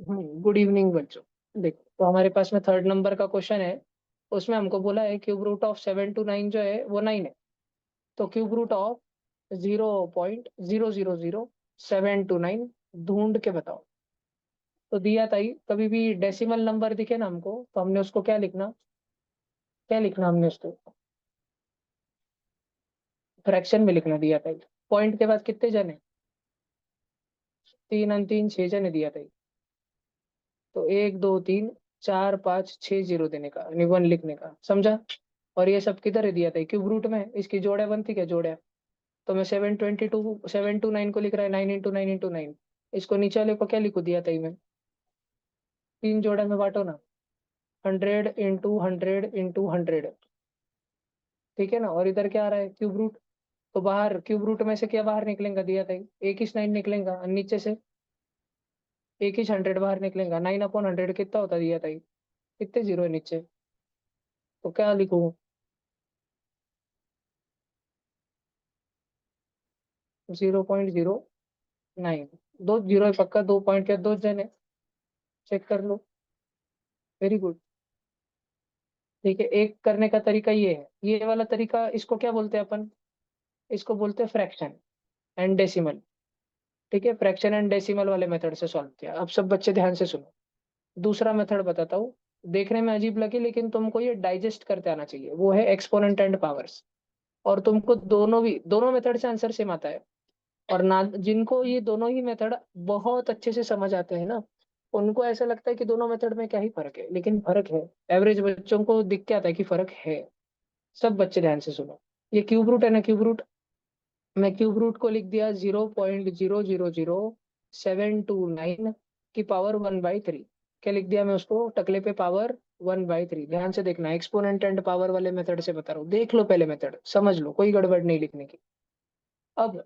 Good evening बच्चों। देखो, तो हमारे पास में थर्ड नंबर का क्वेश्चन है। उसमें हमको बोला है क्यूब रूट ऑफ 7 to 9 जो है वो 9 है। तो क्यूब रूट ऑफ 0.0007 to 9 ढूंढ के बताओ। तो दिया था ही, कभी भी डेसिमल नंबर दिखे ना हमको तो हमने उसको क्या लिखना हमने उसको फ्रैक्शन में लिखना दिया था ही। पॉइंट के बाद कितने जने? तीन अंतिम छह जने दिया था ही। तो 1 2 3 4 5 6 0 देने का, यानी 1 लिखने का, समझा? और ये सब किधर है दिया था? क्यूब रूट में। इसकी जोड़े बनती क्या? जोड़े। तो मैं 7 to 9 को लिख रहा है, 9 into 9 into 9। इसको नीचे वाले को क्या लिखू दिया था मैं? तीन जोड़े में बांटो ना। 100 into 100 into 100। ठीक है ना? और इधर क्या आ रहा है? Cube root. तो बाहर क्यूब रूट में से क्या बाहर निकलेगा दिया था? एक ही 9 निकलेगा, और नीचे से एक ही 100 बाहर निकलेगा। 9/100 कितना होता दिया था? कितने जीरो है नीचे? तो क्या लिखूं? 0.09। दो जीरो है पक्का, 2 पॉइंट के दो जन है। चेक कर लो। Very good. ठीक है, एक करने का तरीका ये है, ये वाला तरीका, इसको क्या बोलते हैं अपन? इसको बोलते हैं फ्रैक्शन एंड डेसिमल। ठीक है, फ्रैक्शन एंड डेसिमल वाले मेथड से सॉल्व किया। अब सब बच्चे ध्यान से सुनो। दूसरा मेथड बताता हूँ। देखने में अजीब लगे लेकिन तुमको ये डाइजेस्ट करते आना चाहिए, वो है एक्सपोनेंट एंड पावर्स। और तुमको दोनों मेथड से आंसर सेम आता है। और ना, जिनको ये दोनों ही मेथड बहुत अच्छे से समझ आते हैं ना, उनको ऐसा लगता है कि दोनों मेथड में क्या ही फर्क है, लेकिन फर्क है। एवरेज बच्चों को दिख के आता है कि फर्क है। सब बच्चे ध्यान से सुनो। ये क्यूब रूट है ना, क्यूब रूट। मैं क्यूब रूट को लिख दिया 0.0000729 की पावर 1/3। क्या लिख दिया मैं उसको? टकले पे पावर 1/3। ध्यान से देखना, एक्सपोनेंट एंड पावर वाले मेथड से बता रहा हूँ, देख लो पहले मेथड, समझ लो, कोई गड़बड़ नहीं लिखने की। अब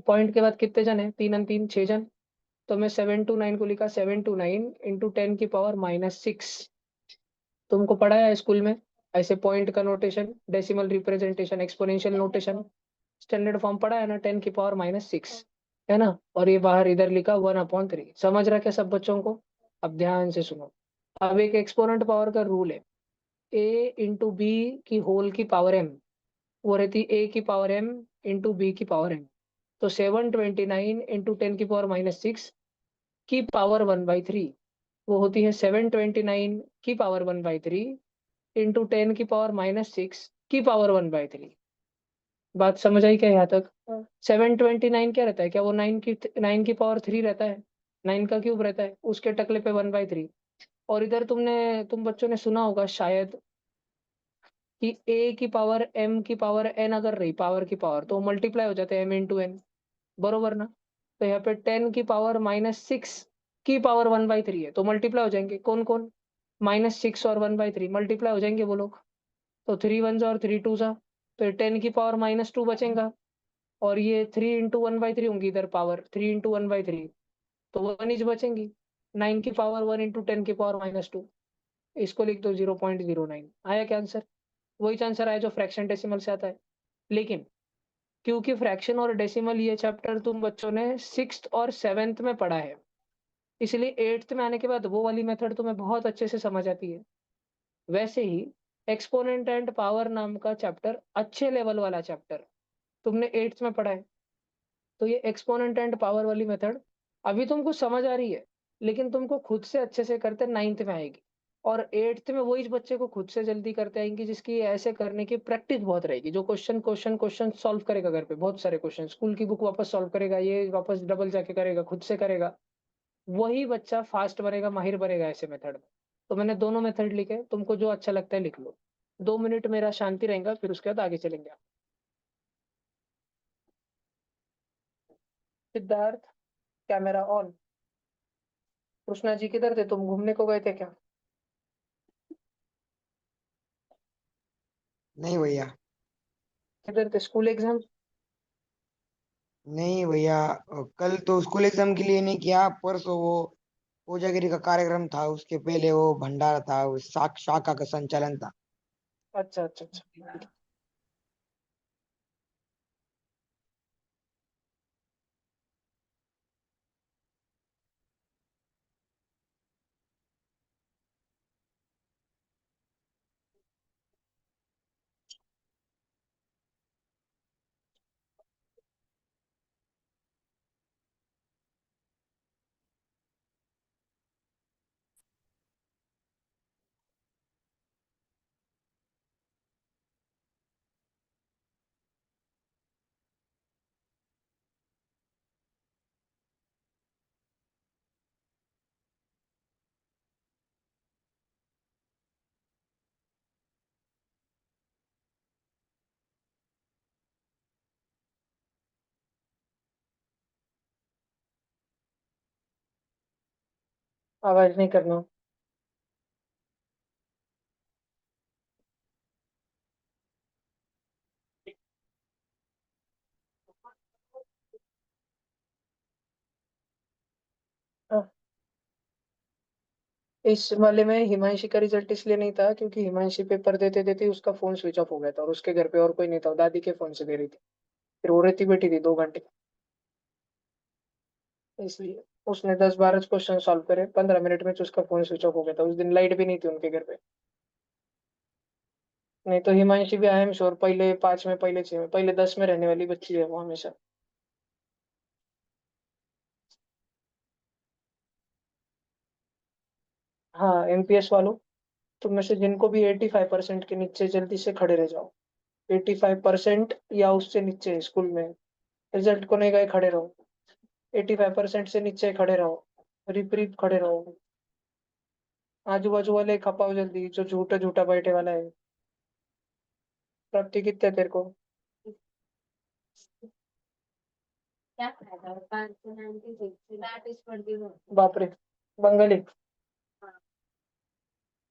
पॉइंट के बाद कितने जन है? तीन अन तीन छह जन। तो मैं 7 to 9 को लिखा, 7 to 9 into 10 की पावर -6। तुमको पढ़ा है स्कूल में ऐसे पॉइंट का notation, decimal representation, exponential notation, standard form पढ़ा है ना? 10 की पावर -6, है ना? और ये बाहर इधर लिखा 1/3। समझ रहा क्या सब बच्चों को? अब ध्यान से सुनो। अब एक एक्सपोनेंट पावर का रूल है, a into b की होल की पावर m, वो रहती a की पावर m into b की पावर m। तो 729 into 10 की पावर -6 की पावर 1/3, वो होती है 729 की पावर 1/3 इंटू 10 की पावर -6 की पावर 1/3। बात समझ आई क्या यहाँ तक? 729 क्या रहता है? क्या वो 9 की पावर 3 रहता है? 9 का क्यूब रहता है, उसके टकले पे 1/3। और इधर तुम बच्चों ने सुना होगा शायद कि a की पावर m की पावर n अगर रही पावर की पावर, तो मल्टीप्लाई हो जाते हैं m into n। बरोबर ना? तो यहाँ पे 10 की पावर -6 की पावर 1/3 है, तो मल्टीप्लाई हो जाएंगे कौन कौन? -6 और 1/3 मल्टीप्लाई हो जाएंगे वो लोग। तो 3 1 और 3 2 सा, फिर 10 की पावर -2 बचेगा। और ये 3 into 1/3 होंगी इधर पावर, 3 into 1/3, तो 1 बचेंगी। 9 की पावर 1 into 10 की पावर -2। इसको लिख दो 0.09। आया क्या आंसर? वही आंसर आया जो फ्रैक्शन डेसिमल से आता है। लेकिन क्योंकि फ्रैक्शन और डेसिमल ये चैप्टर तुम बच्चों ने 6th और 7th में पढ़ा है, इसलिए 8th में आने के बाद वो वाली मेथड तुम्हें बहुत अच्छे से समझ आती है। वैसे ही एक्सपोनेंट एंड पावर नाम का चैप्टर, अच्छे लेवल वाला चैप्टर, तुमने 8th में पढ़ा है। तो ये एक्सपोनेंट एंड पावर वाली मेथड अभी तुमको समझ आ रही है, लेकिन तुमको खुद से अच्छे से करते 9th में आएगी। और 8th में वही बच्चे को खुद से जल्दी करते आएंगे जिसकी ऐसे करने की प्रैक्टिस बहुत रहेगी, जो क्वेश्चन क्वेश्चन क्वेश्चन सॉल्व करेगा घर पे, बहुत सारे क्वेश्चन स्कूल की बुक वापस सॉल्व करेगा, ये वापस डबल जाके करेगा, खुद से करेगा, वही बच्चा फास्ट बनेगा, माहिर बनेगा ऐसे मेथड में। तो मैंने दोनों मेथड लिखे, तुमको जो अच्छा लगता है लिख लो। 2 मिनट मेरा शांति रहेगा, फिर उसके बाद आगे चलेंगे। Siddharth, camera on. कृष्णा जी किधर थे? तुम घूमने को गए थे क्या? नहीं भैया। किधर थे? School exam? नहीं भैया, कल तो स्कूल एग्जाम के लिए नहीं किया, परसों वो कोजागिरी का कार्यक्रम था, उसके पहले वो भंडारा था, वो शाखा का संचालन था। अच्छा अच्छा अच्छा। आवाज नहीं करना। हाँ, इस वाले में हिमांशी का रिजल्ट इसलिए नहीं था क्योंकि हिमांशी पेपर देते देते उसका फोन स्विच ऑफ हो गया था और उसके घर पे और कोई नहीं था, दादी के फोन से दे रही थी। फिर वो रहती बैठी थी 2 घंटे, इसलिए उसने 10-12 क्वेश्चन सॉल्व करे 15 मिनट में, तो उसका फोन स्विच ऑफ हो गया था। उस दिन लाइट भी नहीं थी उनके घर पे। नहीं तो हिमांशी भी आई एम श्योर पहले 5 में, पहले 6 में, पहले 10 में रहने वाली बच्ची है वो हमेशा। हाँ, एमपीएस वालों, तुम में से जिनको भी 85% के नीचे जल्दी से खड़े रह जाओ। 85% या उससे नीचे स्कूल में, रिजल्ट को नहीं गए खड़े रहो। 85% से नीचे खड़े रहो, रिप रिप खड़े रहो। आजू बाजू वाले खपाओ जल्दी, जो झूठा झूठा बैठे वाला है। प्राप्ति कितने तेरे को? क्या फायदा 596 बाप रे, बंगाली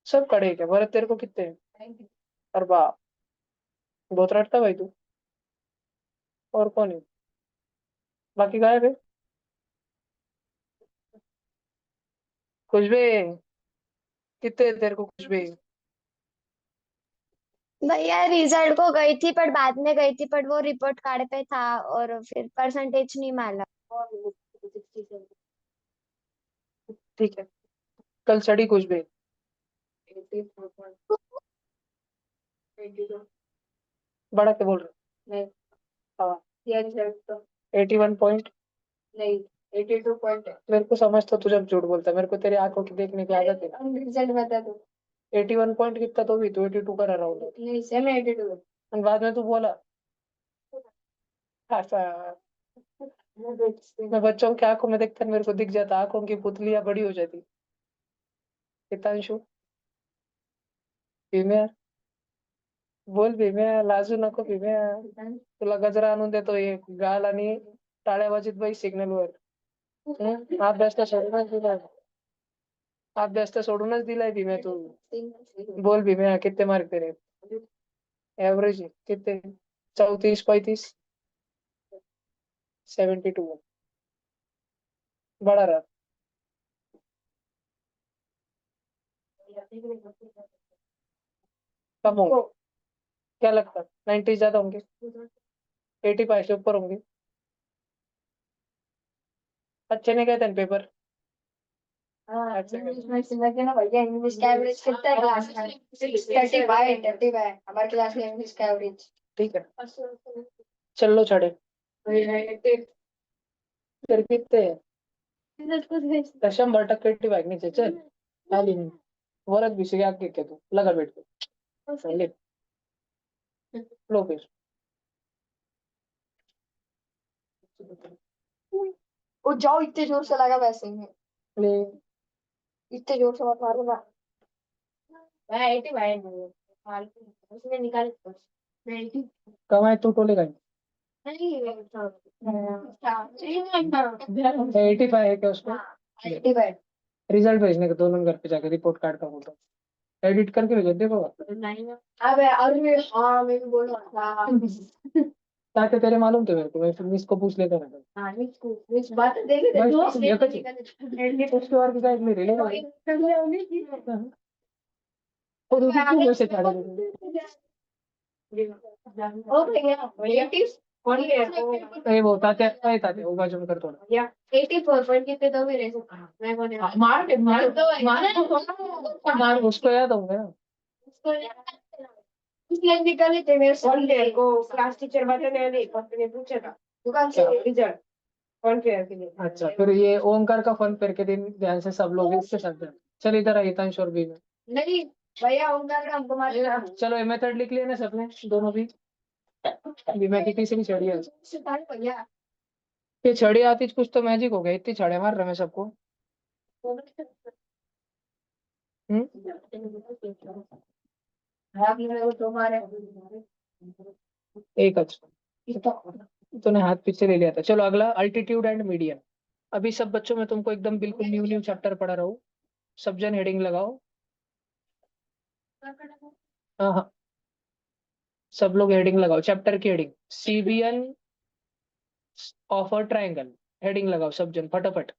सब खड़े हैं क्या? भरत तेरे को कितने हैं? और बाप, बहुत रटता भाई तू। और कौन है बाकी? गायब है कुछ भी? कितने हैं तेरे को कुछ भी? भैया रिजल्ट को गई थी पर बाद में गई थी, पर वो रिपोर्ट कार्ड पे था और फिर परसेंटेज नहीं मालूम। ठीक है, कल स्टडी कुछ भी? बड़ा क्या बोल रहे? नहीं, हाँ, 81 पॉइंट नहीं, 82 पॉइंट मेरे को समझ, तो तू जब झूठ बोलता है, मेरे को तेरी आंखों की देखने की आदत है। रिजल्ट बता दो। 81 पॉइंट कितना तो भी, तू 82 कर रहा हूँ नहीं, सेम 82। और बाद में तू बोला ऐसा। मैं बच्चों की आंखों में देखकर मेरे को दिख जाता, आंखों की पुतलियां बड़ी हो जाती। हितांशु, भीम्या, बोल भीम्या, लाजू नको भीम्या. तुला गजरा आणून देतो एक, गाल आणि टाळ्या वाजित बाई सिग्नल वर. अभ्यास तर सोडूनच दिलाय, अभ्यास तर सोडूनच दिलाय भीम्या तू. बोल भीम्या, कितने मार्क तेरे? एवरेज कितने? 34, 35, 72? बड़ा रहा। कम होंगे? क्या लगता है 90 ज्यादा होंगे? 85 से ऊपर होंगे? अच्छे नहीं गए थे पेपर? इंग्लिश में लगे ना भैया, इंग्लिश का एवरेज कितना है क्लास में? 35 हमारे क्लास में इंग्लिश का एवरेज। ठीक है, चलो छड़े। फिर कितने हैं? 100% वागण्याचे चल. आली नाही वरच भिशी आग घे तू, लगा भेटतो पहिले लोकेश. वो जाओ, इतने जोर से लगा वैसे ही ले इतने जोर से मत मारो ना। मैं 85 उसने निकाल 90 कमाए तू टोले का? नहीं। 85 है क्या उसको? 85 रिजल्ट भेजने का दोनों घर पे जाकर, रिपोर्ट कार्ड का फोटो एडिट करके भेजो, देखो नहीं। अबे अरे हाँ, मैं भी बोल रहा था। ताकि तेरे मालूम थे मेरे को, मैं फिर इसको पूछ लेता रहता। हाँ, मिस बात देख ले बस दो ये कुछ उसके और भी गाइड में रेले और उसको वैसे छाड़ दे। हो गया 80 वो ताते वो बाजू में कर थोड़ा या 84 पॉइंट कितने तो भी रह सकता। मैं बोले मार उसको याद होगा। उसको इसलिए निकाले थे मेरे सॉल्टेयर को, क्लास टीचर बताने वाली कंपनी पूछा था दुकान से रिजल्ट कौन फेयर के लिए। अच्छा, फिर ये ओमकार का फन फेयर के दिन ध्यान से सब लोग इसके साथ हैं। चल इधर आई हितांश और भी में। नहीं भैया, उनका काम तुम्हारे चलो ये मेथड लिख लिया ना सबने, दोनों भी? अभी मैं किसी से भी छड़ी है भैया। ये छड़ी आती कुछ तो मैजिक हो गया, इतनी छड़े मार रहे मैं सबको। तुम्हारे एक अच्छा, तूने हाथ पीछे ले लिया था। चलो अगला, अल्टीट्यूड एंड मीडियन। अभी सब बच्चों में तुमको एकदम बिल्कुल न्यू न्यू चैप्टर पढ़ा रहा हूँ। सब जन हेडिंग लगाओ। हाँ हाँ, सब लोग हेडिंग लगाओ, चैप्टर की heading CBN of a triangle, heading लगाओ सब जन फटाफट।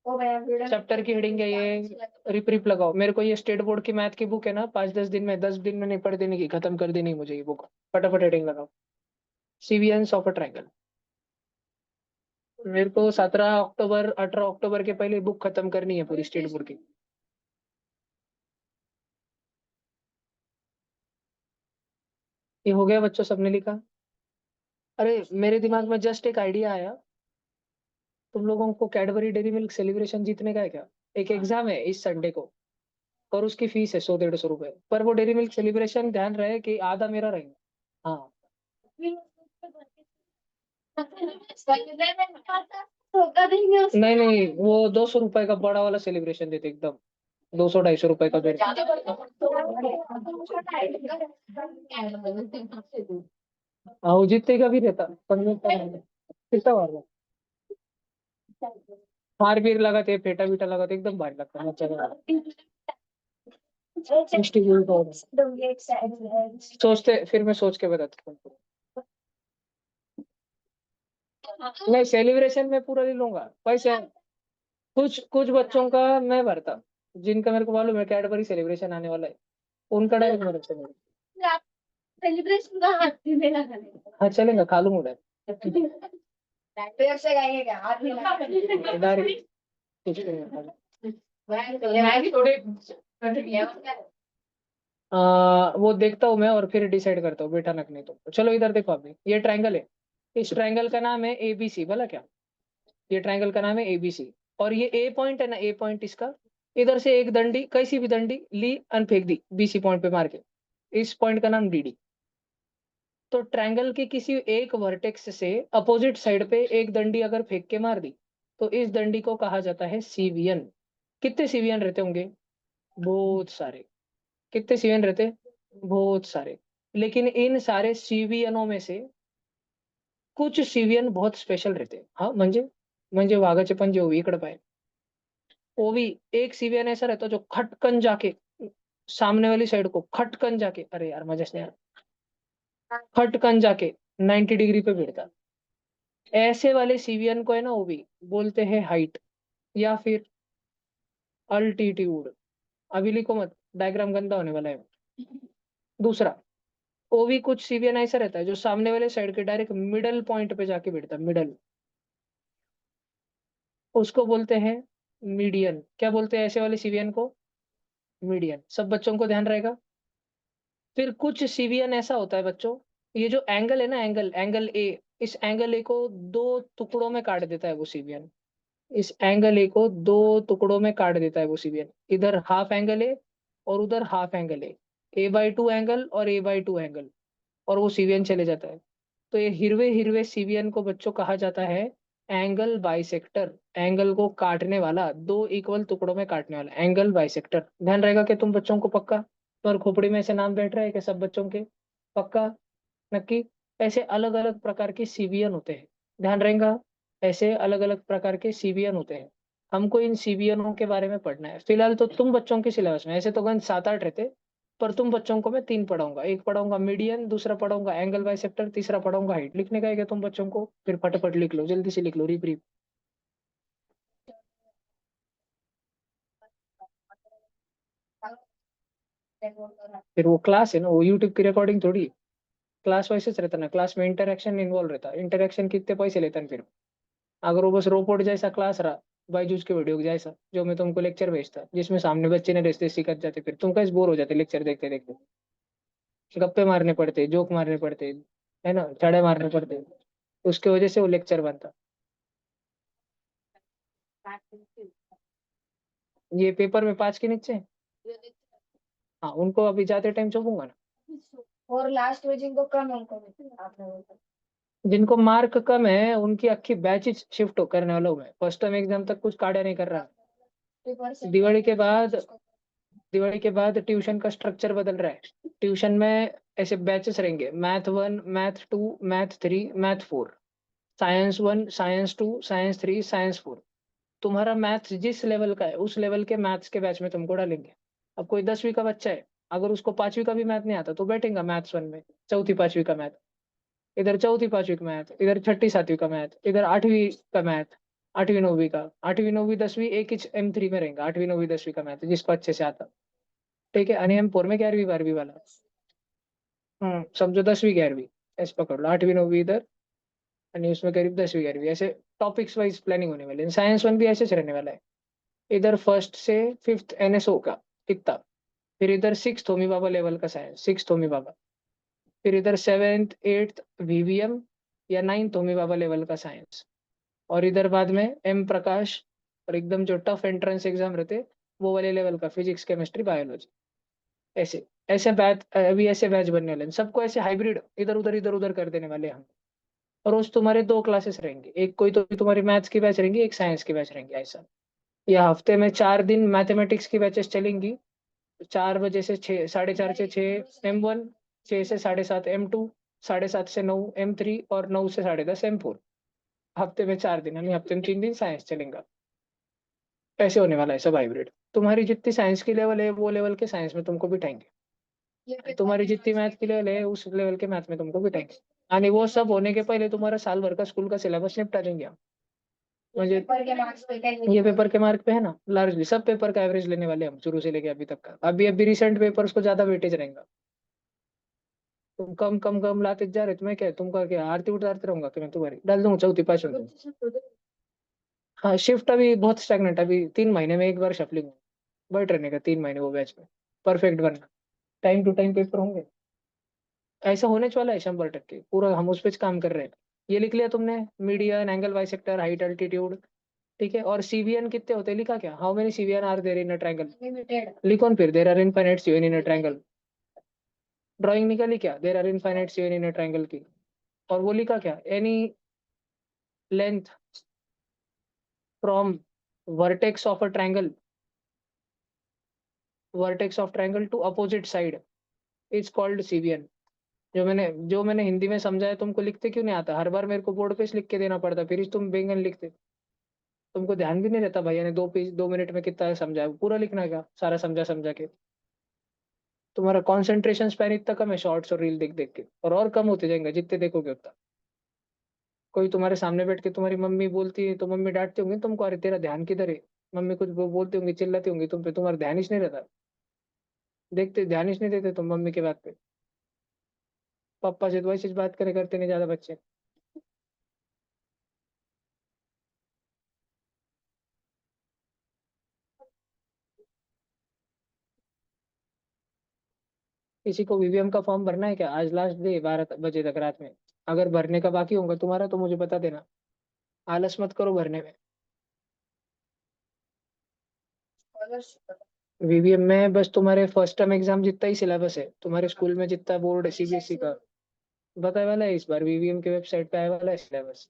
चैप्टर की हेडिंग है ये, रिप रिप लगाओ। मेरे को ये स्टेट बोर्ड की मैथ की बुक है ना, 5-10 दिन में 10 दिन में निपट देने की, खत्म कर देनी मुझे ये बुक। फटाफट हेडिंग लगाओ, सीबीएन ऑफ अ ट्रायंगल। मेरे को 17 अक्टूबर 18 अक्टूबर के पहले बुक खत्म करनी है पूरी स्टेट बोर्ड की। ये हो गया बच्चों, सबने लिखा? अरे मेरे दिमाग में जस्ट एक आइडिया आया, तुम लोगों को कैडबरी डेयरी मिल्क सेलिब्रेशन जीतने का है क्या? एक एग्जाम है इस संडे को, और उसकी फीस है 100-150 रुपए, पर वो डेयरी मिल्क सेलिब्रेशन ध्यान रहे कि आधा मेरा रहेगा। हाँ नहीं नहीं, वो 200 रुपए का बड़ा वाला सेलिब्रेशन देते एकदम, 200-250 रुपए का दे। हाँ वो जीतने का भी रहता, कितना बार हार बीर लगाते, फेटा बीटा लगाते, एकदम भारी लगता है, अच्छा लगता है। इंस्टीट्यूट और सोचते, फिर मैं सोच के बताता हूँ। नहीं सेलिब्रेशन में पूरा ले लूंगा पैसे, कुछ कुछ बच्चों का मैं भरता, जिनका मेरे को मालूम है कैडबरी सेलिब्रेशन आने वाला है, उनका डायरेक्ट मेरे से मिलेगा। सेलिब्रेशन का हाथ भी मेरा करेगा। हाँ चलेगा, खा लूंगा पेड़ से गाएंगे क्या? हाथ में डायरेक्ट, कुछ नहीं होगा। वो देखता हूँ मैं और फिर डिसाइड करता हूँ बेटा नक नहीं तो। चलो इधर देखो, अभी ये ट्रायंगल है, इस ट्रायंगल का नाम है एबीसी, बोला क्या? ये ट्रायंगल का नाम है एबीसी, और ये ए पॉइंट है ना, ए पॉइंट इसका, इधर से एक दंडी, कैसी भी दंडी ली अन फेंक दी बीसी पॉइंट पे मार के, इस पॉइंट का नाम डीडी। तो ट्रायंगल के किसी एक वर्टेक्स से अपोजिट साइड पे एक दंडी अगर फेंक के मार दी, तो इस दंडी को कहा जाता है सीवियन। कितने सीवियन रहते होंगे? बहुत सारे। कितने सीवियन रहते? बहुत सारे। लेकिन इन सारे सीवियनों में से कुछ सीवियन बहुत स्पेशल रहते हैं। हाँ म्हणजे वाघाचे पंजे ओवी इकडे पाय, ओवी एक सीवियन ऐसा रहता है जो खटकन जाके सामने वाली साइड को खटकन जाके, अरे यार मजा नहीं आ रहा, खटकन जाके 90 डिग्री पे भिड़ता। ऐसे वाले सीवियन को है ना ओवी बोलते हैं हाइट, या फिर अल्टीट्यूड। अभी लिखो मत, डायग्राम गंदा होने वाला है। दूसरा, ओवी कुछ सीवियन ऐसा रहता है जो सामने वाले साइड के डायरेक्ट मिडल पॉइंट पे जाके भिड़ता है, मिडल, उसको बोलते हैं मीडियन। क्या बोलते हैं ऐसे वाले सीवियन को? मीडियन। सब बच्चों को ध्यान रहेगा। फिर कुछ सीवियन ऐसा होता है बच्चों, ये जो एंगल है ना, एंगल एंगल ए, इस एंगल ए को दो टुकड़ों में काट देता है वो सीवियन। इस एंगल ए को दो टुकड़ों में काट देता है वो सीवियन, इधर हाफ एंगल ए और उधर हाफ एंगल ए/2 एंगल और ए/2 एंगल, और वो सीवियन चले जाता है। तो ये हिरवे हिरवे सीवियन को बच्चों कहा जाता है एंगल बाइसेक्टर। एंगल को काटने वाला, दो इक्वल टुकड़ों में काटने वाला, एंगल बाइसेक्टर। ध्यान रहेगा कि तुम बच्चों को पक्का? तुम्हारी खोपड़ी में ऐसे नाम बैठ रहा है कि सब बच्चों के? पक्का? नक्की? ऐसे अलग अलग प्रकार के सीवियन होते हैं, ध्यान रहेगा। ऐसे अलग अलग प्रकार के सीवियन होते हैं, हमको इन सीवियनों के बारे में पढ़ना है। फिलहाल तो तुम बच्चों के सिलेबस में ऐसे तो गण 7-8 रहते, पर तुम बच्चों को मैं 3 पढ़ाऊंगा। एक पढ़ाऊंगा मीडियन, दूसरा पढ़ाऊंगा एंगल बाइसेक्टर, तीसरा पढ़ाऊंगा हाइट। लिखने का है क्या तुम बच्चों को? फिर फटाफट लिख लो, जल्दी से लिख लो, रिप रिप। फिर वो क्लास है ना, वो यूट्यूब की रिकॉर्डिंग थोड़ी, क्लास वाइसेस रहता ना, क्लास में इंटरेक्शन इन्वॉल्व रहता। इंटरेक्शन कितने पैसे लेता है फिर? अगर वो बस रोबोट जैसा क्लास रहा, बाईजूस के वीडियो जैसा, जो मैं तुमको लेक्चर भेजता जिसमें सामने बच्चे ने रेस्ते सिखत जाते, फिर तुम कैसे बोर हो जाते लेक्चर देखते देखते? गप्पे मारने पड़ते, जोक मारने पड़ते, है ना, चढ़े मारने पड़ते, उसके वजह से वो लेक्चर बनता। ये पेपर में 5 के नीचे, हाँ उनको अभी जाते टाइम चौंकूंगा ना। और लास्ट में जिनको कम अंक मिलते आपने बोला। जिनको मार्क कम है उनकी अक्खी बैचेस शिफ्ट करने वाला हूँ मैं, फर्स्ट टाइम एग्जाम तक कुछ काढ़ा नहीं कर रहा। दिवाली के बाद, दिवाली के बाद ट्यूशन का स्ट्रक्चर बदल रहा है। ट्यूशन में ऐसे बैचेस रहेंगे, math 1, math 2, math 3, math 4, science 1, science 2, science 3, science 4। तुम्हारा मैथ्स जिस लेवल का है उस लेवल के मैथ्स के बैच में तुमको डालेंगे। अब कोई 10वीं का बच्चा है, अगर उसको 5वीं का भी मैथ नहीं आता तो बैठेगा मैथ्स 1 में, चौथी 5वीं का मैथ, इधर चौथी 5वीं का मैथ, इधर छठी 7वीं का मैथ, इधर 8वीं का मैथ, 8वीं 9वीं का, 8वीं 9वीं 10वीं एक ही M3 में रहेगा, 8वीं 9वीं 10वीं का मैथ जिसको अच्छे से आता। ठीक है, यानी M4 में 11वीं 12वीं वाला। समझो 10वीं 11वीं ऐसे पकड़ लो, 8वीं 9वीं इधर, यानी उसमें करीब 10वीं 11वीं, ऐसे टॉपिक्स वाइज प्लानिंग होने वाली है। साइंस 1 भी ऐसे रहने वाला है, इधर फर्स्ट से 5th NSO का इतना, फिर इधर 6th होमी बाबा लेवल का साइंस, 6th होमी बाबा, फिर इधर 7th 8th VVM या 9th होमी बाबा लेवल का साइंस, और इधर बाद में M प्रकाश, और एकदम जो टफ एंट्रेंस एग्जाम रहते वो वाले लेवल का फिजिक्स केमिस्ट्री बायोलॉजी। ऐसे ऐसे बैच, अभी ऐसे बैच बनने वाले हैं, सबको ऐसे हाइब्रिड इधर उधर कर देने वाले हैं हम। रोज तुम्हारे 2 क्लासेस रहेंगे, एक कोई तो तुम्हारी मैथ्स की बैच रहेंगी, एक साइंस की बैच रहेंगी, ऐसा। या हफ्ते में 4 दिन मैथमेटिक्स की बैचेस चलेंगी, 4 बजे से 6, 4:30 से 6 M1, 6 से 7:30 M2, 7:30 से 9 M3 और 9 से 10:30 M4। हफ्ते में 4 दिन, यानी हफ्ते में 3 दिन साइंस चलेगा। ऐसे होने वाला है सब हाइब्रिड। तुम्हारी जितनी साइंस की लेवल है वो लेवल के साइंस में तुमको बिठाएंगे, तुम्हारी जितनी मैथ की लेवल है उस लेवल के मैथ में तुमको बिठाएंगे। यानी वो सब होने के पहले तुम्हारा साल भर का स्कूल का सिलेबस निपटा देंगे हम। मुझे ये पेपर के मार्क पे है ना, लार्जली सब पेपर का एवरेज लेने वाले हम शुरू से लेके अभी तक का। अभी रिसेंट पेपर्स को ज्यादा वेटेज रहेगा। तुम कम लाते जा रहे, तुम्हें क्या है, तुमका क्या आरती उतारते रहूंगा कि मैं तुम्हारी डाल दूंगा चौथी 5वीं। हाँ, शिफ्ट अभी बहुत स्टैग्नेंट, अभी 3 महीने में एक बार शफलिंग बैठ रहने का, 3 महीने वो बैच में परफेक्ट बनना, टाइम टू टाइम पेपर होंगे। ऐसा होने वाला है 100% पूरा, हम उस पे काम कर रहे हैं। ये लिख लिया तुमने, median, angle bisector, height altitude, ठीक है। और CVN कितने होते हैं लिखा क्या, how many CVN are there in a triangle, लिखो न फिर, there are infinite CVN in a triangle. Drawing निकाली क्या, there are infinite CVN in a triangle की। और वो लिखा क्या, any length from vertex of a triangle, vertex of triangle to opposite side is called CVN। जो मैंने हिंदी में समझाया तुमको लिखते क्यों नहीं आता, हर बार मेरे को बोर्ड पे लिख के देना पड़ता, फिर तुम बैंगन लिखते, तुमको ध्यान भी नहीं रहता भैया ने 2 मिनट में कितना समझाया, पूरा लिखना क्या सारा समझा समझा के। तुम्हारा कंसंट्रेशन स्पैन इतना कम है शॉर्ट्स और रील देख देख के, और कम होते जाएंगे जितने देखोगे उतना। कोई तुम्हारे सामने बैठ के तुम्हारी मम्मी बोलती है तो मम्मी डांटती होंगी तुमको, अरे तेरा ध्यान किधर है, मम्मी कुछ बोलती होंगी, चिल्लाती होंगी तुम पे, तुम्हारा ध्यान ही नहीं रहता, देखते ध्यान ही नहीं देते तुम मम्मी के बात पे। पापा से तो वैसे ही बात करे करते नहीं ज्यादा बच्चे। किसी को VVM का फॉर्म भरना है क्या, आज लास्ट डे 12 बजे तक रात में। अगर भरने का बाकी होगा तुम्हारा तो मुझे बता देना, आलस मत करो भरने में। VVM में बस तुम्हारे फर्स्ट टर्म एग्जाम जितना ही सिलेबस है, तुम्हारे स्कूल में जितना बोर्ड CBSE का बताए वाला है, इस बार VVM की वेबसाइट पे आए वाला है सिलेबस।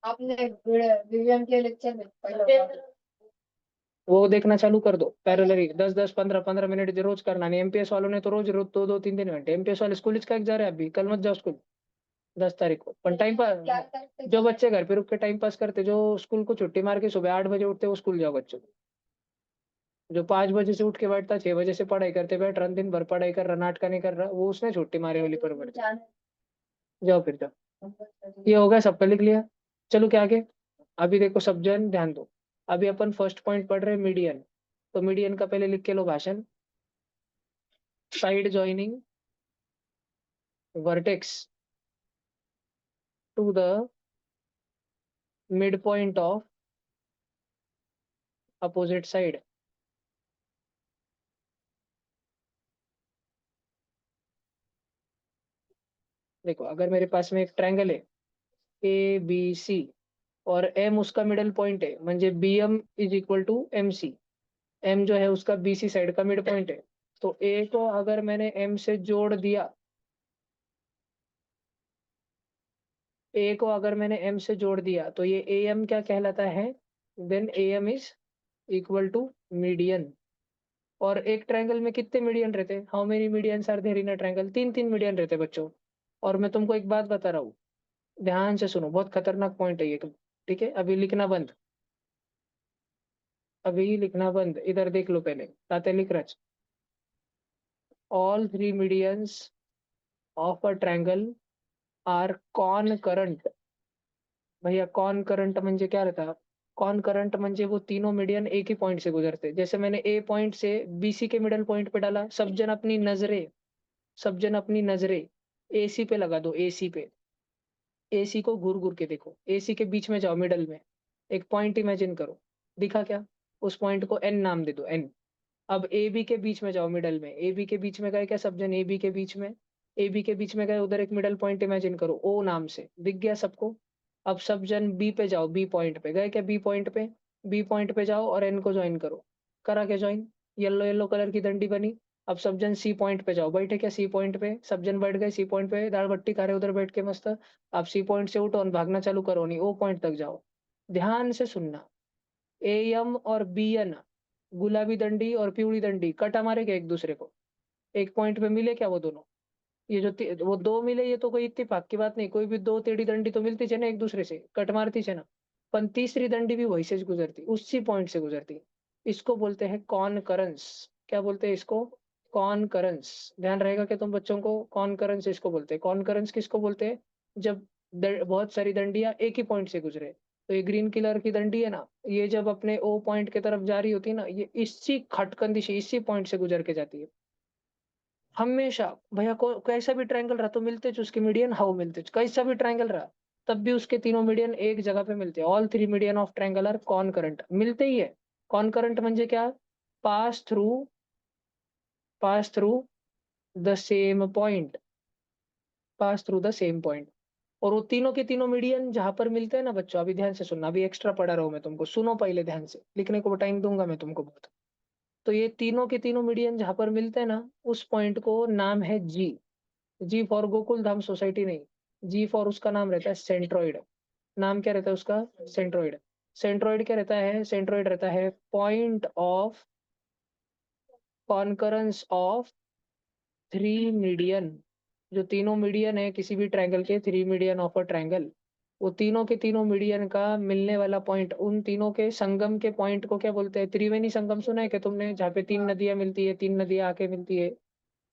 आपने विवियन के लेक्चर में पहले वो देखना चालू कर दो पैरेलली, 10-10 15-15 मिनट रोज करना। नहीं, MPS वालों ने तो रोज रोज 2-2 3-3 घंटे, MPS वाले स्कूल का जा रहे हैं अभी, कल मत जाओ स्कूल 10 तारीख को। पर टाइम पास, जो बच्चे घर पे रुक के टाइम पास करते, जो स्कूल को छुट्टी मार के सुबह 8 बजे उठते, वो स्कूल जाओ बच्चों। जो 5 बजे से उठ के बैठता, 6 बजे से पढ़ाई करते बैठ रहा, दिन भर पढ़ाई कर रहा, नाटक नहीं कर रहा, वो उसने छुट्टी मारी वाली पर बैठ। जाओ फिर जाओ, ये हो गया, सबका लिख लिया। चलो क्या आगे, अभी देखो सब जन ध्यान दो। अभी अपन फर्स्ट पॉइंट पढ़ रहे हैं मीडियन, तो मीडियन का पहले लिख के लो भाषण। Side joining vertex to the mid point of opposite side. देखो, अगर मेरे पास में एक ट्रायंगल है ABC और M उसका मिडल पॉइंट है, म्हणजे BM is equal to MC, M जो है उसका BC साइड का मिड पॉइंट है, तो A को अगर मैंने M से जोड़ दिया, A को अगर मैंने M से जोड़ दिया तो ये AM क्या कहलाता है, then AM is equal to median. और एक ट्रायंगल में कितने मीडियन रहते हैं, how many medians are there in a triangle, 3-3 median रहते हैं बच्चों। और मैं तुमको एक बात बता रहा हूँ, ध्यान से सुनो, बहुत खतरनाक पॉइंट है ये। ठीक है, अभी लिखना बंद, अभी लिखना बंद, इधर देख लो पहले, ताते लिख रच। All three medians of a triangle are concurrent. भैया कॉन करंट म्हणजे क्या रहता? कॉन करंट म्हणजे वो तीनों मीडियन एक ही पॉइंट से गुजरते। जैसे मैंने ए पॉइंट से बीसी के मिडल पॉइंट पे डाला, सब जन अपनी नजरें एसी पे लगा दो, एसी पे। एसी को घूर घूर के देखो, एसी के बीच में जाओ, मिडल में एक पॉइंट इमेजिन करो, दिखा क्या? उस पॉइंट को एन नाम दे दो, एन। अब ए बी के बीच में जाओ, मिडल में, ए बी के बीच में गए क्या सब जन? ए बी के बीच में, ए बी के बीच में गए, उधर एक मिडल पॉइंट इमेजिन करो ओ नाम से, दिख गया सबको? अब सब जन बी पे जाओ, बी पॉइंट पे गए क्या? बी पॉइंट पे, बी पॉइंट पे जाओ और एन को ज्वाइन करो। करा क्या ज्वाइन? येलो येलो कलर की डंडी बनी। अब सब जन सी पॉइंट पे जाओ, बैठे क्या सी पॉइंट पे? सब जन बैठ गए सी पॉइंट पे, दाल बट्टी खा रहे उधर बैठ के मस्त। अब सी पॉइंट से उठो और भागना चालू करो, नहीं ओ पॉइंट तक जाओ। ध्यान से सुनना, ए एम और बी एन, गुलाबी दंडी और पिवली दंडी कटा मारे क्या एक दूसरे को? एक पॉइंट पे मिले क्या वो दोनों? ये वो दो मिले, ये तो कोई इत्तेफाक की बात नहीं, कोई भी दो टेढ़ी दंडी तो मिलती है ना एक दूसरे से, कट मारती है ना। पर तीसरी दंडी भी वही से गुजरती, उसी पॉइंट से गुजरती। इसको बोलते हैं कॉनकरेंस। क्या बोलते हैं इसको? कॉनकरेंस। ध्यान रहेगा कि तुम बच्चों को, कॉनकरेंस इसको बोलते हैं। कॉनकरेंस किसको बोलते हैं? जब बहुत सारी दंडियां एक ही पॉइंट से गुजरे। तो ये ग्रीन कलर की दंडी है ना, ये जब अपने ओ पॉइंट की तरफ जा रही होती है ना, ये इसी खटकंदी से, इसी पॉइंट से गुजर के जाती है हमेशा। भैया को कैसा भी ट्रायंगल रहा तो मिलते जो उसके मीडियन, हाउ मिलते कैसा भी ट्रायंगल रहा, तब भी उसके तीनों मीडियन एक जगह पे मिलते हैं। All three median of triangle are concurrent, मिलते ही है। कॉन करंट म्हणजे क्या? Pass through, pass through the same point, pass through the same point. और वो तीनों के तीनों मीडियन जहां पर मिलते हैं ना बच्चों, अभी ध्यान से सुनना, अभी एक्स्ट्रा पढ़ा रहा हूं मैं तुमको, सुनो पहले ध्यान से, लिखने को टाइम दूंगा मैं तुमको बहुत। तो ये तीनों के तीनों मीडियन जहां पर मिलते हैं ना, उस पॉइंट को नाम है जी। जी फॉर गोकुल धाम सोसाइटी नहीं, जी फॉर उसका नाम रहता है सेंट्रोइड। नाम क्या रहता है उसका? सेंट्रोइड। सेंट्रोइड क्या रहता है? सेंट्रोइड रहता है point of concurrence of three median. जो तीनों मीडियन है किसी भी ट्रायंगल के, three median of a triangle, वो तीनों के तीनों मीडियन का मिलने वाला पॉइंट, उन तीनों के संगम के पॉइंट को क्या बोलते हैं? त्रिवेणी संगम सुना है क्या तुमने? जहाँ पे तीन नदियां मिलती है, तीन नदियां आके मिलती है।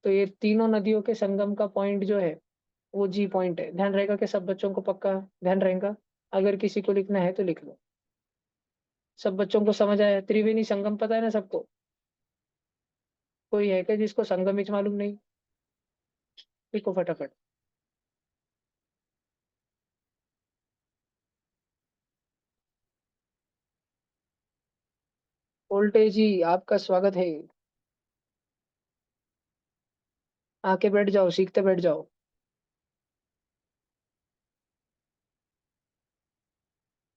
तो ये तीनों नदियों के संगम का पॉइंट जो है वो जी पॉइंट है। ध्यान रहेगा कि सब बच्चों को पक्का ध्यान रहेगा? अगर किसी को लिखना है तो लिख लो। सब बच्चों को समझ आया? त्रिवेणी संगम पता है ना सबको? कोई है क्या जिसको संगमित मालूम नहीं? लिखो फटाफट। ओल्टे जी, आपका स्वागत है। आके बैठ जाओ, सीखते बैठ जाओ।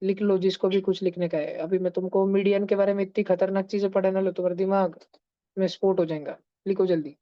लिख लो जिसको भी कुछ लिखने का है। अभी मैं तुमको मीडियन के बारे में इतनी खतरनाक चीजें पढ़ाने लो, तुम्हारा दिमाग में स्फोट हो जाएगा। लिखो जल्दी।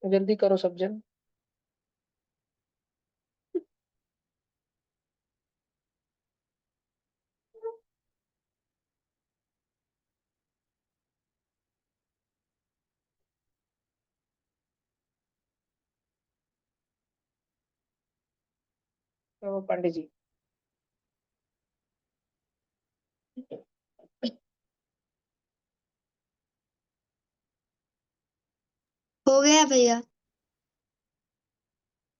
जल्दी करो सब जन। तो पंडित जी हो गया भैया।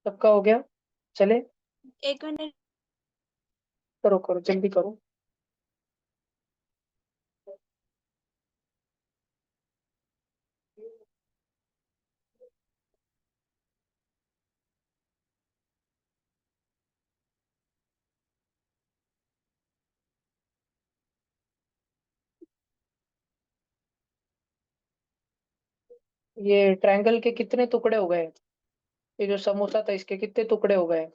सबका हो गया? चले, 1 मिनट। करो करो जल्दी करो। ये ट्रायंगल के कितने टुकड़े हो गए? ये जो समोसा था इसके कितने टुकड़े हो गए?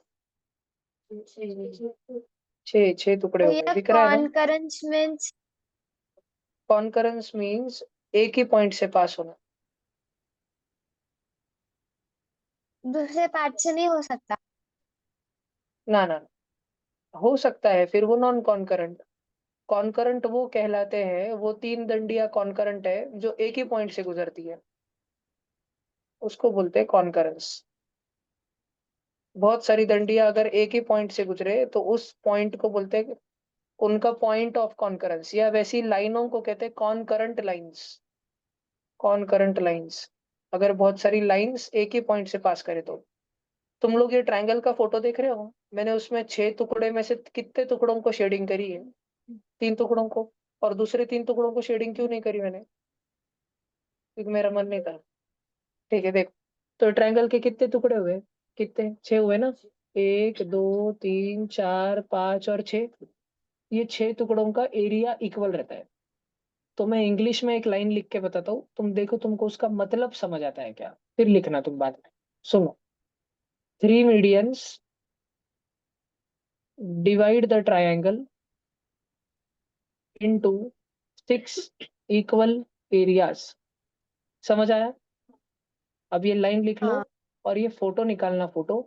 6 टुकड़े हो गए, भैया दिख रहा है ना? कॉन्करेंस मीन्स कॉन्करेंस मीन्स एक ही पॉइंट से पास होना। दूसरे पार्ट से नहीं हो सकता। ना ना ना, हो सकता है, फिर वो नॉन कॉन्करेंट। कॉन्करेंट वो कहलाते हैं, वो 3 दंडिया कॉन्करेंट है जो एक ही पॉइंट से गुजरती है, उसको बोलते हैं कॉन्करेंस। बहुत सारी दंडिया अगर एक ही पॉइंट से गुजरे तो उस पॉइंट को बोलते हैं उनका पॉइंट ऑफ कॉन्करेंस, या वैसी लाइनों को कहते हैं कॉन्करेंट लाइंस। कॉन्करेंट लाइंस, अगर बहुत सारी लाइंस एक ही पॉइंट से पास करे तो। तुम लोग ये ट्रायंगल का फोटो देख रहे हो, मैंने उसमें 6 टुकड़े में से कितने टुकड़ों को शेडिंग करी है? 3 टुकड़ों को। और दूसरे 3 टुकड़ों को शेडिंग क्यों नहीं करी मैंने? क्योंकि मेरा मन नहीं था। ठीक है, देख, तो ट्रायंगल के कितने टुकड़े हुए? कितने? 6 हुए ना? 1 2 3 4 5 और 6। ये 6 टुकड़ों का एरिया इक्वल रहता है। तो मैं इंग्लिश में एक लाइन लिख के बताता हूँ, तुम देखो तुमको उसका मतलब समझ आता है क्या, फिर लिखना तुम बाद में। सुनो, 3 medians divide the triangle into 6 equal areas. समझ आया? अब ये लाइन लिख लो हाँ। और ये फोटो निकालना, फोटो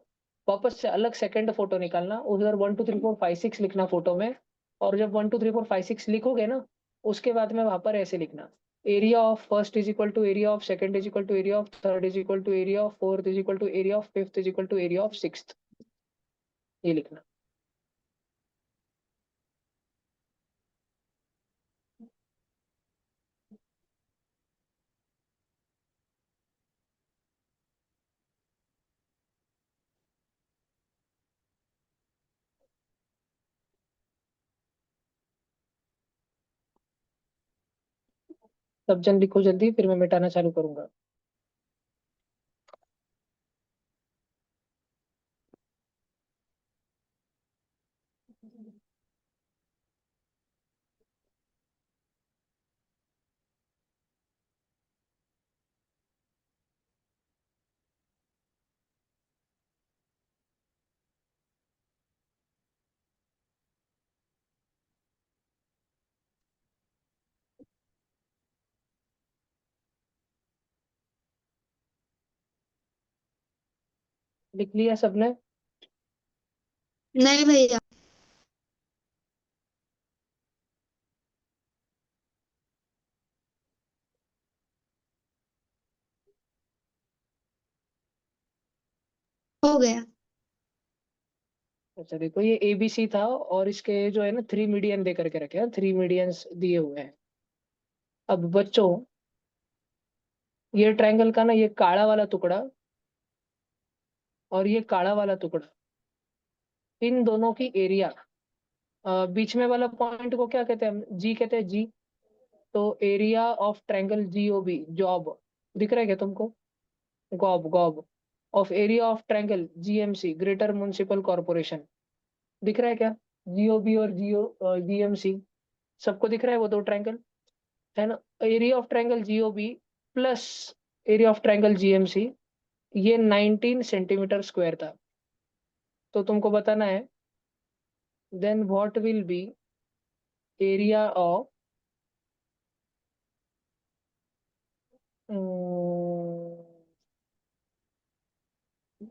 वापस से अलग सेकंड फोटो निकालना, उधर 1 2 3 4 5 6 लिखना फोटो में। और जब 1 2 3 4 5 6 लिखोगे ना, उसके बाद में वहां पर ऐसे लिखना, area of first is equal to area of second is equal to area of third is equal to area of fourth is equal to area of fifth is equal to area of sixth. ये लिखना। सब जन लिखो जल्दी, फिर मैं मिटाना चालू करूंगा। लिख लिया सबने? नहीं भैया। हो गया। अच्छा देखो, ये एबीसी था और इसके जो है ना 3 मीडियन दे करके रखे हैं, 3 मीडियंस दिए हुए हैं। अब बच्चों, ये ट्रायंगल का ना ये काला वाला टुकड़ा और ये काला वाला टुकड़ा, इन दोनों की एरिया, बीच में वाला पॉइंट को क्या कहते हैं हम? जी कहते हैं, जी। तो एरिया ऑफ ट्रायंगल जीओबी, जॉब, दिख रहा है क्या तुमको? Gob, gob of area of triangle GMC, greater municipal corporation, दिख रहा है क्या? जीओबी और जीएमसी, सबको दिख रहा है वो 2 ट्रायंगल, है ना? Area of triangle GOB plus area of triangle GMC, ये 19 सेंटीमीटर स्क्वायर था। तो तुमको बताना है, then what will be area of,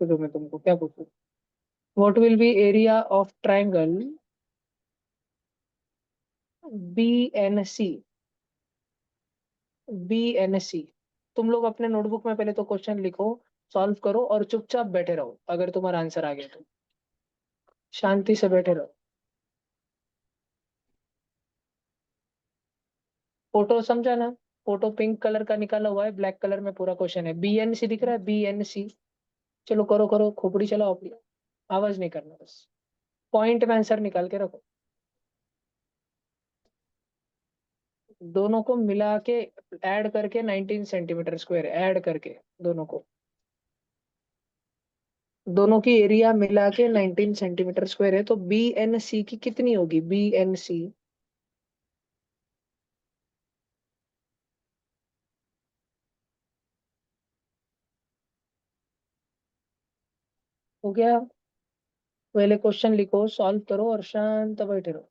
तो मैं तुमको क्या पूछूं, what will be area of triangle B N C? B N C, तुम लोग अपने नोटबुक में पहले तो क्वेश्चन लिखो, सॉल्व करो और चुपचाप बैठे रहो अगर तुम्हारा आंसर आ गया तो। शांति से बैठे रहो। फोटो समझा ना? फोटो पिंक कलर का निकाला हुआ है, ब्लैक कलर में पूरा क्वेश्चन है। BNC दिख रहा है, BNC। चलो करो करो, खोपड़ी चलाओ अपनी, आवाज नहीं करना, बस पॉइंट में आंसर निकाल के रखो। दोनों को मिला के ऐड करके 19 सेंटीमीटर स्क्वायर ऐड करके, दोनों को, दोनों की एरिया मिला के 19 सेंटीमीटर स्क्वायर है, तो BNC की कितनी होगी? BNC हो गया। पहले क्वेश्चन लिखो, सॉल्व करो और शांत बैठे रहो।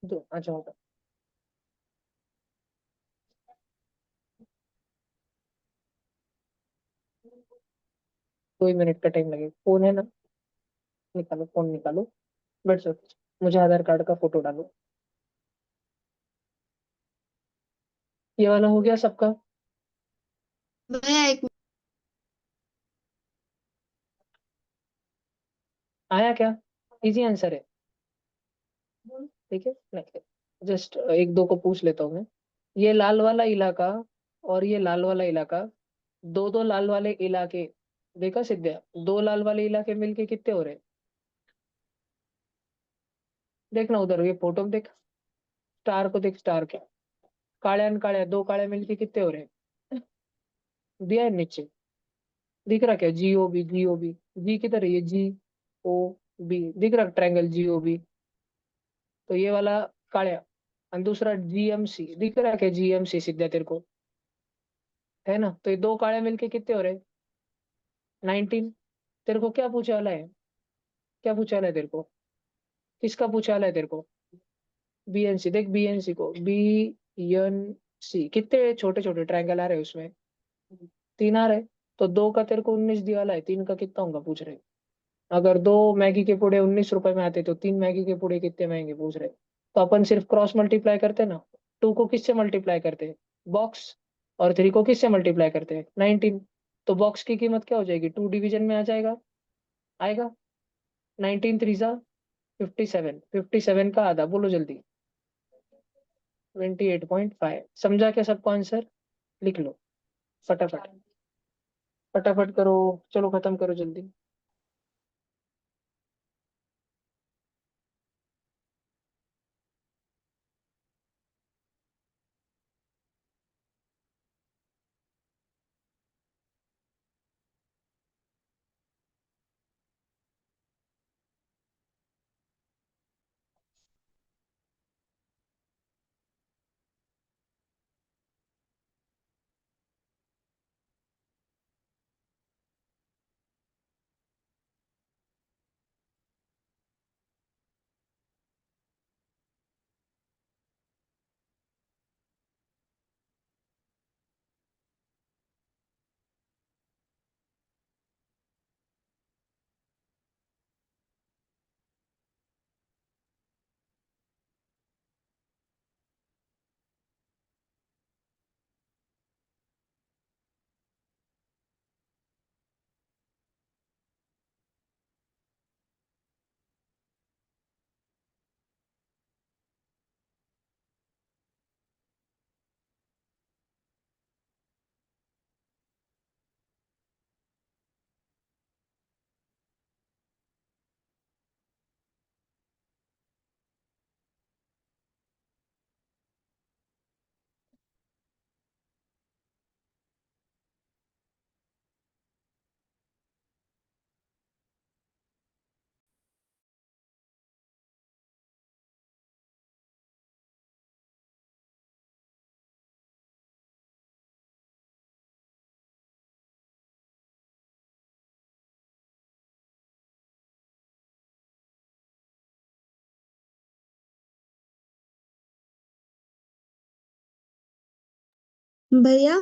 दो, अच्छा होगा। 2 ही मिनट का टाइम लगेगा। फोन है ना? निकालो फोन, निकालो, बैठ जाओ। मुझे आधार कार्ड का फोटो डालो। ये वाला हो गया सबका? भैया एक आया क्या? इजी आंसर है, ठीक है। नहीं, जस्ट एक दो को पूछ लेता हूँ मैं। ये लाल वाला इलाका और ये लाल वाला इलाका, दो दो लाल वाले इलाके, देखा सिद्धिया? दो लाल वाले इलाके मिलके कितने हो रहे? देखना उधर, ये फोटो में देख, स्टार को देख, स्टार के काले अन काले, दो काले मिलके कितने हो रहे? दिया है नीचे, दिख रहा क्या? GOB, GOB, जी किधर है? ये GOB दिख रहा, ट्रायंगल GOB। तो ये वाला काला, और दूसरा GMC दिख रहा क्या? GMC सिद्धा तेरे को, है ना? तो ये दो काले मिलके कितने हो रहे? 19। तेरे को क्या पूछा वाला है? क्या पूछा वाला है तेरे को? किसका पूछा वाला है तेरे को? BNC देख, BNC को, BNC कितने छोटे छोटे ट्रायंगल आ रहे हैं उसमें? 3 आ रहे। तो दो का तेरे को 19 दिया वाला है, 3 का कितना होगा पूछ रहे? अगर दो मैगी के पूड़े 19 रुपए में आते, तो 3 मैगी के पूड़े कितने महंगे पूछ रहे? तो अपन सिर्फ क्रॉस मल्टीप्लाई करते हैं ना। 2 को किससे मल्टीप्लाई करते हैं? बॉक्स। और 3 को किससे मल्टीप्लाई करते हैं? 19। तो बॉक्स की कीमत क्या हो जाएगी? 2 डिवीजन में आ जाएगा, आएगा। 19 3 जा 57, 57 का आधा बोलो जल्दी। 28.5। समझा क्या सबको आंसर? लिख लो फटाफट, फटाफट करो, चलो खत्म करो जल्दी। भैया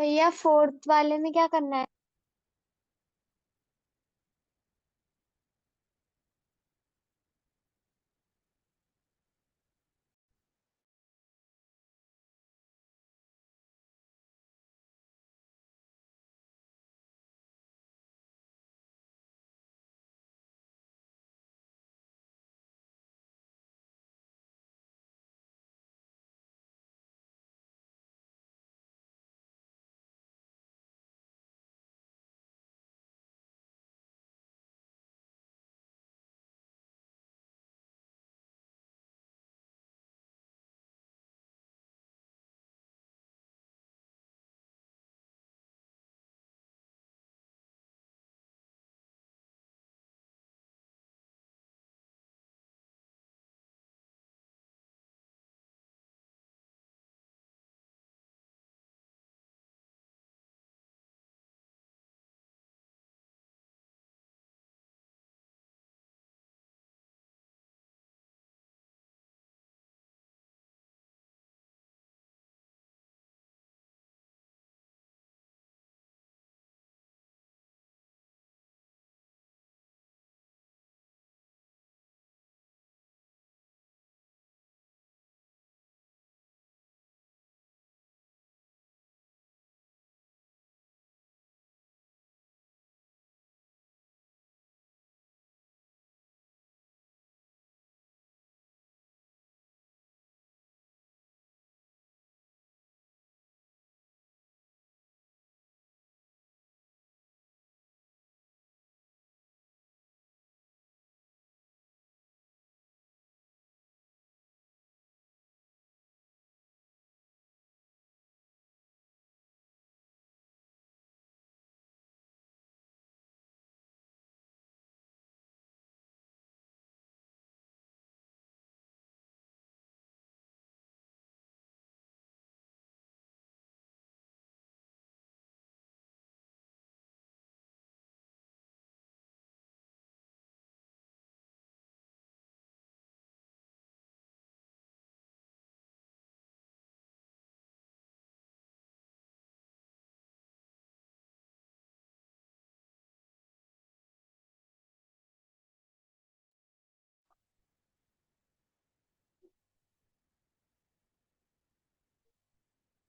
भैया फोर्थ वाले में क्या करना है?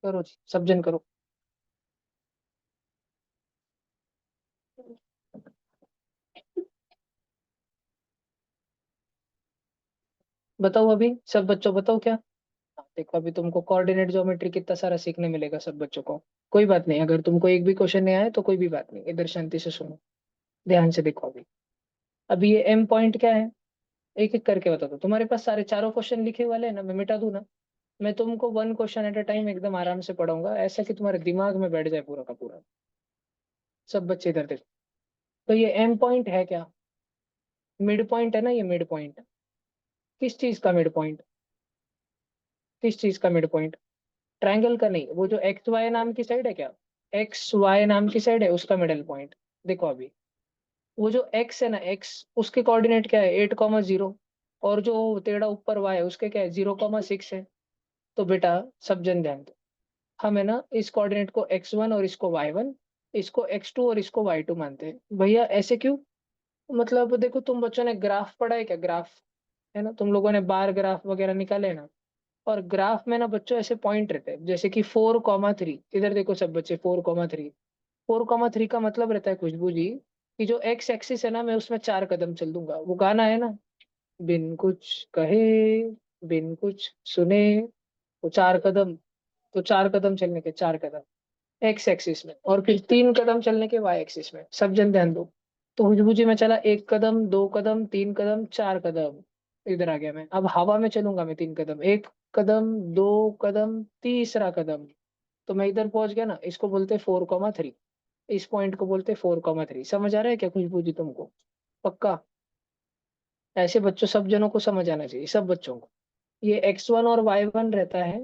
करो जी, सब जन करो। बताओ अभी सब बच्चों, बताओ क्या। हाँ, देखो अभी तुमको कोऑर्डिनेट ज्योमेट्री कितना सारा सीखने मिलेगा सब बच्चों को। कोई बात नहीं, अगर तुमको एक भी क्वेश्चन नहीं आया तो कोई भी बात नहीं, इधर शांति से सुनो, ध्यान से देखो। अभी अभी ये एम पॉइंट क्या है, एक एक करके बता दो। तुम्हारे पास सारे चारों क्वेश्चन लिखे वाले हैं ना, मैं मिटा दूं ना। मैं तुमको one question at a time एकदम आराम से पढ़ाऊंगा, ऐसा कि तुम्हारे दिमाग में बैठ जाए पूरा का पूरा। सब बच्चे इधर देखो। तो ये एम पॉइंट है क्या, मिड पॉइंट है ना ये मिड पॉइंट। किस चीज का मिड पॉइंट, किस चीज का मिड पॉइंट? ट्रायंगल का नहीं, वो जो एक्स वाई नाम की साइड है क्या, एक्स वाई नाम की साइड है उसका मिडल पॉइंट। देखो अभी वो जो एक्स है ना, एक्स उसके कोऑर्डिनेट क्या है, 8,0, और जो टेढ़ा ऊपर वाई है उसके क्या है, 0,6 है। तो बेटा सब जन ध्यान दो, हम है ना इस कोऑर्डिनेट को x1 और इसको y1, इसको x2 और इसको y2 मानते हैं। भैया ऐसे क्यों? मतलब देखो, तुम बच्चों ने ग्राफ पढ़ा है क्या, ग्राफ है ना, तुम लोगों ने बार ग्राफ वगैरह निकाले ना। और ग्राफ में ना बच्चों ऐसे पॉइंट रहते हैं, जैसे कि 4,3। इधर देखो सब बच्चे, 4,3। 4,3 का मतलब रहता है खुशबू जी कि जो एक्स एक्सिस है ना, मैं उसमें 4 कदम चल दूंगा। वो गाना है ना, बिन कुछ कहे बिन कुछ सुने, वो 4 कदम। तो 4 कदम चलने के 4 कदम एक्स एक्सिस में, और फिर 3 कदम चलने के वाई एक्सिस में। सब जन ध्यान दो। तो खुशबू जी मैं चला 1 कदम, 2 कदम, 3 कदम, 4 कदम, इधर आ गया मैं। अब हवा में चलूंगा मैं 3 कदम, 1 कदम, 2 कदम, तीसरा कदम, तो मैं इधर पहुंच गया ना। इसको बोलते 4,3, इस पॉइंट को बोलते 4,3। समझ आ रहा है क्या खुशबू जी तुमको? पक्का? ऐसे बच्चों सब जनों को समझ आना चाहिए, सब बच्चों को। ये x1 और y1 रहता है,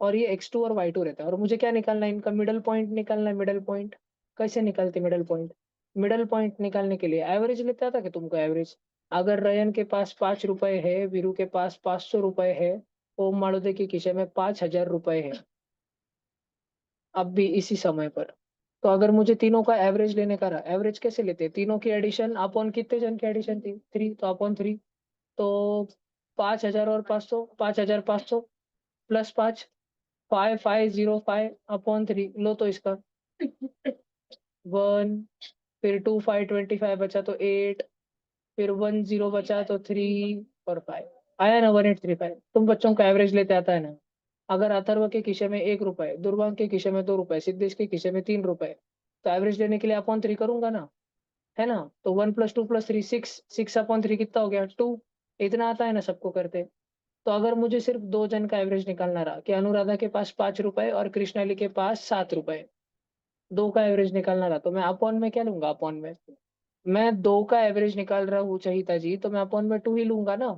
और ये x2 और y2 रहता है। और मुझे क्या निकालना है, इनका मिडल पॉइंट निकालना है। मिडल पॉइंट कैसे निकालते मिडल पॉइंट? मिडल पॉइंट निकालने के लिए एवरेज लेता था कि तुमको एवरेज। अगर रयन के पास 5 रुपए है, वीरू के पास 500 रुपए है, ओम माड़ोदे के खीसे में 5,000 रुपए है, अब भी इसी समय पर। तो अगर मुझे तीनों का एवरेज लेने का रहा, एवरेज कैसे लेते हैं? तीनों की एडिशन अपॉन कितने जन की एडिशन थी? 3, तो अपॉन 3। तो 5000 और 500, 5500 प्लस 5, 5505 अपॉन 3। लो तो इसका 1, फिर 2 5 25 बचा तो 8, फिर 1 0 बचा तो 3 और 5। आया ना 1835? तुम बच्चों का एवरेज लेते आता है ना। अगर अथर्व के खिसे में 1 रुपए, दुर्वांग के खिसे में 2 रुपए, सिद्धेश के खिसे में 3 रुपए, तो एवरेज लेने के लिए अपॉन 3 करूंगा ना, है ना? तो 1 + 2 + 3 6, 6 अपॉन 3 कितना हो गया? 2। इतना आता है ना सबको करते। तो अगर मुझे सिर्फ 2 जन का एवरेज निकालना रहा कि अनुराधा के पास 5 रुपए और कृष्णाली के पास 7 रुपए, 2 का एवरेज निकालना रहा, तो मैं अपॉन में क्या लूंगा? अपॉन में मैं 2 का एवरेज निकाल रहा हूँ चहिता जी, तो मैं अपॉन में 2 ही लूंगा ना।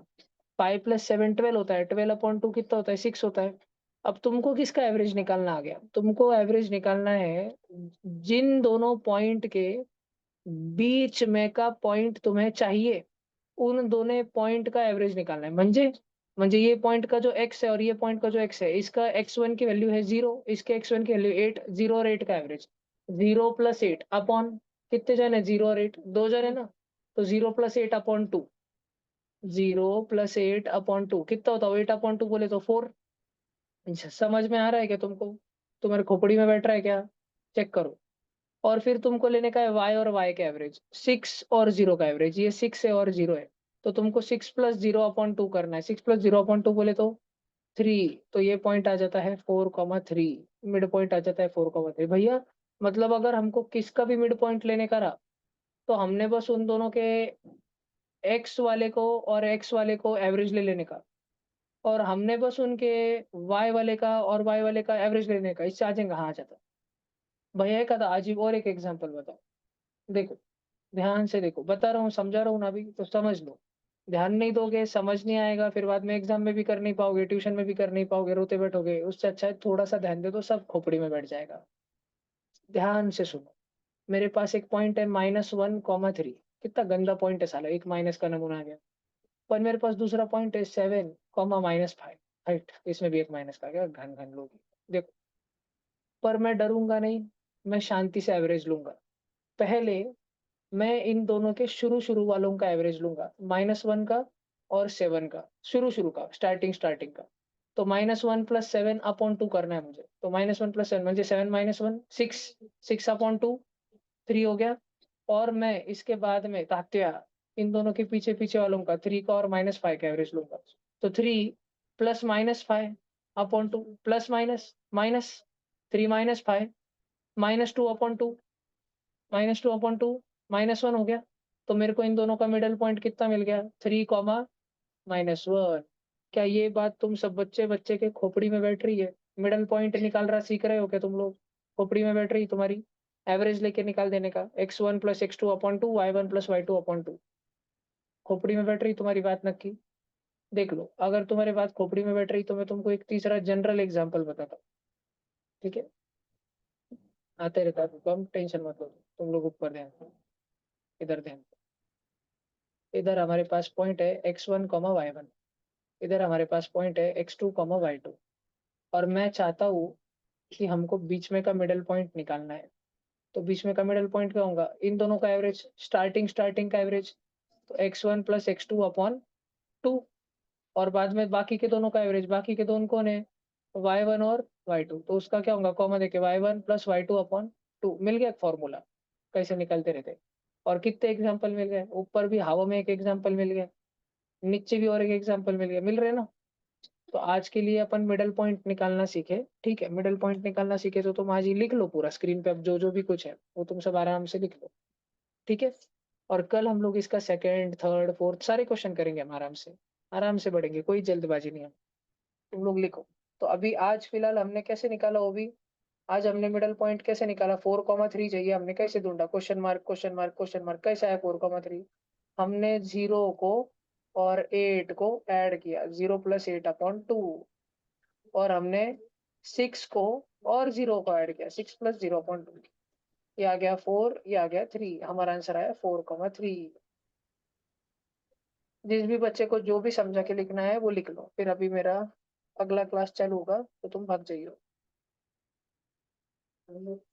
5 + 7 12 होता है, 12 अपॉन 2 कितना होता है? 6 होता है। अब तुमको किसका एवरेज निकालना आ गया? तुमको एवरेज निकालना है जिन दोनों पॉइंट के बीच में का पॉइंट तुम्हें चाहिए, उन दोनों पॉइंट का एवरेज निकालना है। म्हणजे ये पॉइंट का जो x है और ये पॉइंट का जो x है, इसका x1 की वैल्यू है 0, इसके x1 की वैल्यू 8, 0 और 8 का एवरेज 0 + 8 अपॉन कितने जन है? 0 और 8, 2 जन है ना। तो 0 + 8 अपॉन 2, 0 + 8 अपॉन 2 कितना होता है? 8 अपॉन 2 बोले तो 4। समझ में आ रहा है क्या तुमको? तुम्हारे खोपड़ी में बैठ रहा है क्या? चेक करो। और फिर तुमको लेने का है y और y का एवरेज, 6 और 0 का एवरेज। ये 6 है और 0 है, तो तुमको 6 + 0 अपॉन 2 करना है। 6 + 0 अपॉन 2 बोले तो 3, तो ये पॉइंट आ जाता है 4,3। मिड पॉइंट आ जाता है 4,3। भैया मतलब अगर हमको किसका भी मिड पॉइंट लेने का रहा, तो हमने बस उन दोनों के x वाले को और x वाले को एवरेज ले लेने का, और हमने बस उनके y वाले का और y वाले का एवरेज लेने का। इससे आ जाएगा? हाँ आ जाता। भैया एक आधा अजीब और एक एग्जाम्पल बताओ। देखो, ध्यान से देखो, बता रहा हूँ, समझा रहा हूँ ना अभी, तो समझ लो। ध्यान नहीं दोगे, समझ नहीं आएगा, फिर बाद में एग्जाम में भी कर नहीं पाओगे, ट्यूशन में भी कर नहीं पाओगे, रोते बैठोगे। उससे अच्छा है थोड़ा सा ध्यान दे दो, सब खोपड़ी में बैठ जाएगा। ध्यान से सुनो। मेरे पास एक पॉइंट है -1,3। कितना गंदा पॉइंट है साला, एक माइनस का नमूना आ गया। पर मेरे पास दूसरा पॉइंट है 7, -5। हाइट, इसमें भी एक माइनस का, क्या घन घन लोग। देखो, पर मैं डरूंगा नहीं, मैं शांति से एवरेज लूंगा। पहले मैं इन दोनों के शुरू शुरू वालों का एवरेज लूंगा, -1 का और 7 का, शुरू शुरू का, स्टार्टिंग का। तो -1 + 7 अपॉन 2 करना है मुझे। तो -1 + 7 म्हणजे 7 - 1 6, 6 अपॉन 2 3 हो गया। और मैं इसके बाद में तात्या इन दोनों के पीछे पीछे वालों का 3 का और -5 का एवरेज लूंगा। तो 3 + -5 upon 2 plus minus minus 3 - 5 -2 upon 2, -2 upon 2 -1 हो गया। तो मेरे को इन दोनों का मिडल पॉइंट कितना मिल गया? 3, -1। क्या ये बात तुम सब बच्चे बच्चे के खोपड़ी में बैठ रही है? मिडल पॉइंट निकाल रहा सीख रहे हो क्या तुम लोग? खोपड़ी में बैठ रही तुम्हारी? एवरेज लेके निकाल देने का, x1 + x2 upon 2, y1 + y2 upon 2। खोपड़ी में बैठ रही तुम्हारी बात नक्की? देख लो, अगर तुम्हारी बात खोपड़ी में बैठ रही तो मैं तुमको एक तीसरा जनरल एग्जाम्पल बताता हूँ। ठीक है, आते रहता है, तुम टेंशन मत लो। तुम लोग ऊपर ध्यान दो, इधर ध्यान दो। इधर हमारे पास पॉइंट है x1, y1। इधर हमारे पास पॉइंट है x2, y2। और मैं चाहता हूँ कि हमको बीच में का मिडल पॉइंट निकालना है। तो बीच में का मिडल पॉइंट क्या होगा? इन दोनों का एवरेज, स्टार्टिंग का एवरेज। तो x1 + x2 अपॉन 2। और बाद में बाकी के दोनों का एवरेज, बाकी के दोनों कौन है? y1 और y2। तो उसका क्या होगा? कॉमा देके y1 + y2 अपॉन 2। मिल गया फॉर्मूला, कैसे निकालते रहते। और कितने एग्जाम्पल मिल गए? ऊपर भी हवा में एक एग्जाम्पल मिल गया, नीचे भी और एक एग्जाम्पल मिल गया। मिल रहे ना? तो आज के लिए अपन मिडल पॉइंट निकालना सीखे। ठीक है, मिडल पॉइंट निकालना सीखे तो तुम आज ही लिख लो पूरा स्क्रीन पे। अब जो जो भी कुछ है वो तुम सब आराम से लिख लो। ठीक है, और कल हम लोग इसका सेकंड, थर्ड, फोर्थ सारे क्वेश्चन करेंगे हम आराम से बढ़ेंगे, कोई जल्दबाजी नहीं है। तुम लोग लिखो। तो अभी आज फिलहाल हमने कैसे निकाला वो भी, आज हमने मिडल पॉइंट कैसे निकाला? 4,3 चाहिए, हमने कैसे ढूंढा? Question mark question mark question mark, कैसे आया 4,3? हमने 0 को और 8 को ऐड किया, 0 + 8 अपॉन 2। और हमने 6 को और 0 को ऐड किया, 6 + 0 अपॉन 2। ये आ गया 4, ये आ गया 3। हमारा आंसर आया 4,3। जिस भी बच्चे को जो भी समझा के लिखना है वो लिख लो, फिर अभी मेरा अगला क्लास चालू होगा तो तुम भाग जाइयो। हम लोग